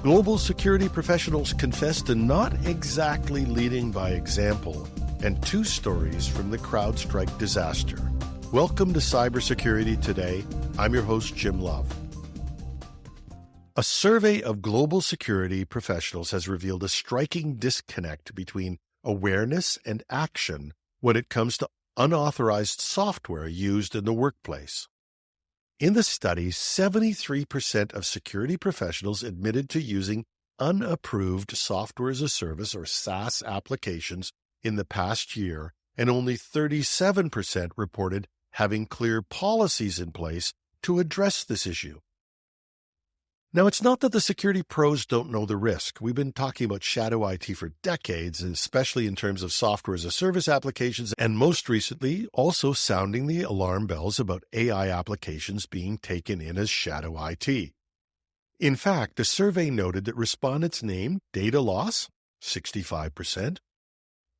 Global security professionals confess to not exactly leading by example, and 2 stories from the CrowdStrike disaster. Welcome to Cybersecurity Today. I'm your host, Jim Love. A survey of global security professionals has revealed a striking disconnect between awareness and action when it comes to unauthorized software used in the workplace. In the study, 73% of security professionals admitted to using unapproved software as a service or SaaS applications in the past year, and only 37% reported having clear policies in place to address this issue. Now, it's not that the security pros don't know the risk. We've been talking about shadow IT for decades, especially in terms of software as a service applications, and most recently, also sounding the alarm bells about AI applications being taken in as shadow IT. In fact, the survey noted that respondents named data loss, 65%,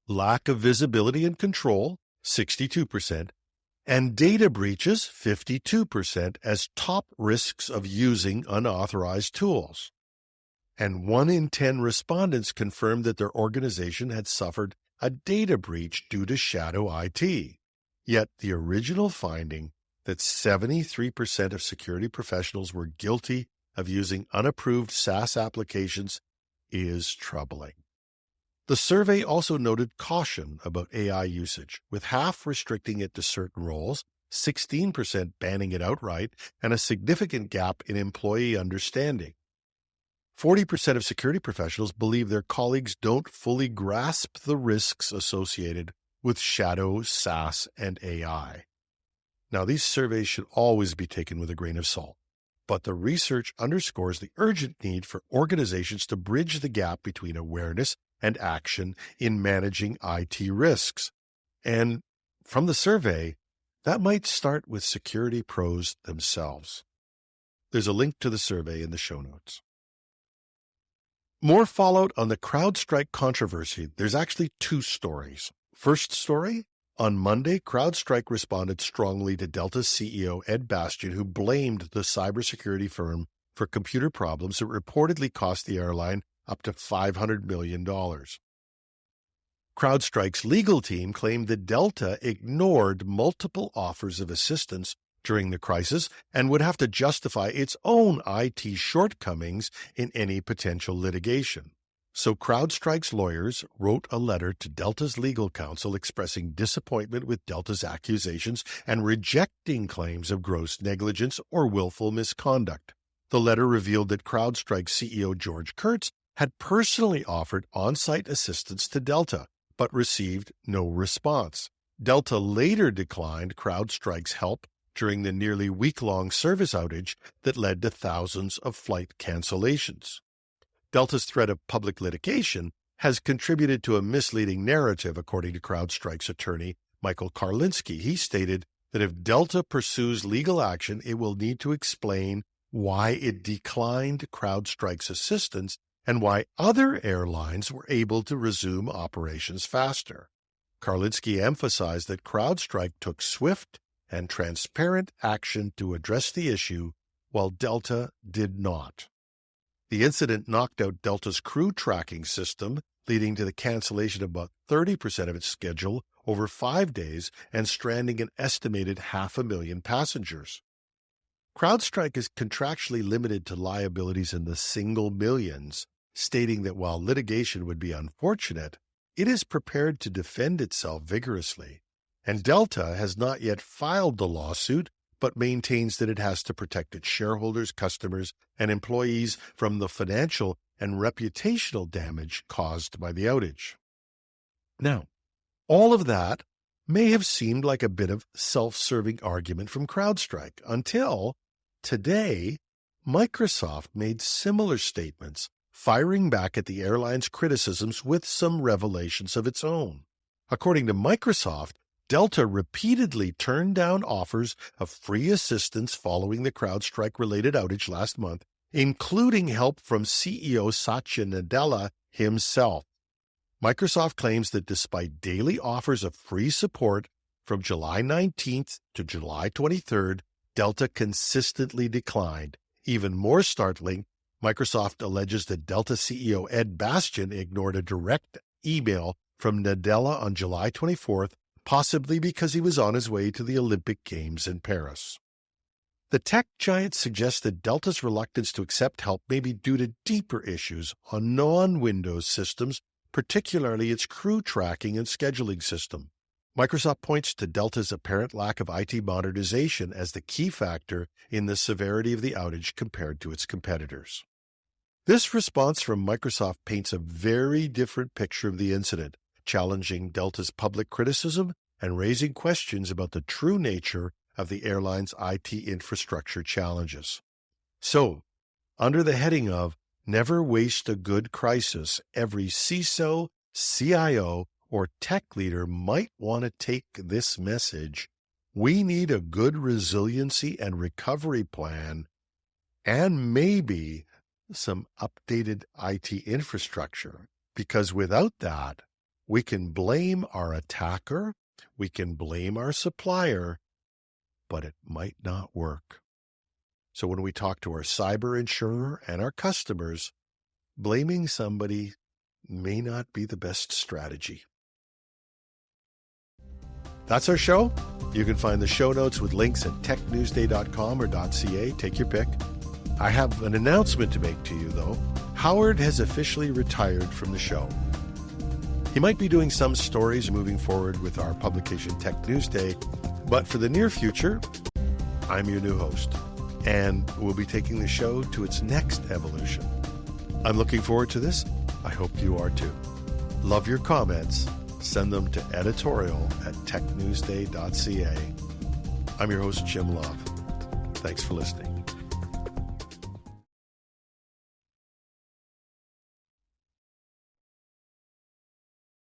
lack of visibility and control, 62%, and data breaches, 52%, as top risks of using unauthorized tools. And 1 in 10 respondents confirmed that their organization had suffered a data breach due to shadow IT. Yet the original finding that 73% of security professionals were guilty of using unapproved SaaS applications is troubling. The survey also noted caution about AI usage, with half restricting it to certain roles, 16% banning it outright, and a significant gap in employee understanding. 40% of security professionals believe their colleagues don't fully grasp the risks associated with shadow, SaaS, and AI. Now, these surveys should always be taken with a grain of salt, but the research underscores the urgent need for organizations to bridge the gap between awareness and action in managing IT risks. And from the survey, that might start with security pros themselves. There's a link to the survey in the show notes. More fallout on the CrowdStrike controversy. There's actually 2 stories. First story, on Monday, CrowdStrike responded strongly to Delta's CEO Ed Bastian, who blamed the cybersecurity firm for computer problems that reportedly cost the airline up to $500 million. CrowdStrike's legal team claimed that Delta ignored multiple offers of assistance during the crisis and would have to justify its own IT shortcomings in any potential litigation. So CrowdStrike's lawyers wrote a letter to Delta's legal counsel expressing disappointment with Delta's accusations and rejecting claims of gross negligence or willful misconduct. The letter revealed that CrowdStrike CEO George Kurtz had personally offered on-site assistance to Delta, but received no response. Delta later declined CrowdStrike's help during the nearly week-long service outage that led to thousands of flight cancellations. Delta's threat of public litigation has contributed to a misleading narrative, according to CrowdStrike's attorney, Michael Karlinski. He stated that if Delta pursues legal action, it will need to explain why it declined CrowdStrike's assistance and why other airlines were able to resume operations faster. Karlinski emphasized that CrowdStrike took swift and transparent action to address the issue, while Delta did not. The incident knocked out Delta's crew tracking system, leading to the cancellation of about 30% of its schedule over 5 days and stranding an estimated 500,000 passengers. CrowdStrike is contractually limited to liabilities in the single millions, stating that while litigation would be unfortunate, it is prepared to defend itself vigorously. And Delta has not yet filed the lawsuit, but maintains that it has to protect its shareholders, customers, and employees from the financial and reputational damage caused by the outage. Now, all of that may have seemed like a bit of self-serving argument from CrowdStrike until today, Microsoft made similar statements, firing back at the airline's criticisms with some revelations of its own. According to Microsoft, Delta repeatedly turned down offers of free assistance following the CrowdStrike-related outage last month, including help from CEO Satya Nadella himself. Microsoft claims that despite daily offers of free support from July 19th to July 23rd, Delta consistently declined. Even more startling, Microsoft alleges that Delta CEO Ed Bastian ignored a direct email from Nadella on July 24th, possibly because he was on his way to the Olympic Games in Paris. The tech giant suggests that Delta's reluctance to accept help may be due to deeper issues on non-Windows systems, particularly its crew tracking and scheduling system. Microsoft points to Delta's apparent lack of IT modernization as the key factor in the severity of the outage compared to its competitors. This response from Microsoft paints a very different picture of the incident, challenging Delta's public criticism and raising questions about the true nature of the airline's IT infrastructure challenges. So, under the heading of Never Waste a Good Crisis, every CISO, CIO, or tech leader might want to take this message: we need a good resiliency and recovery plan, and maybe some updated IT infrastructure, because without that, we can blame our attacker, we can blame our supplier, but it might not work. So when we talk to our cyber insurer and our customers, blaming somebody may not be the best strategy. That's our show. You can find the show notes with links at technewsday.com or .ca. Take your pick. I have an announcement to make to you, though. Howard has officially retired from the show. He might be doing some stories moving forward with our publication Tech Newsday, but for the near future, I'm your new host, and we'll be taking the show to its next evolution. I'm looking forward to this. I hope you are too. Love your comments. Send them to editorial@technewsday.ca. I'm your host, Jim Love. Thanks for listening.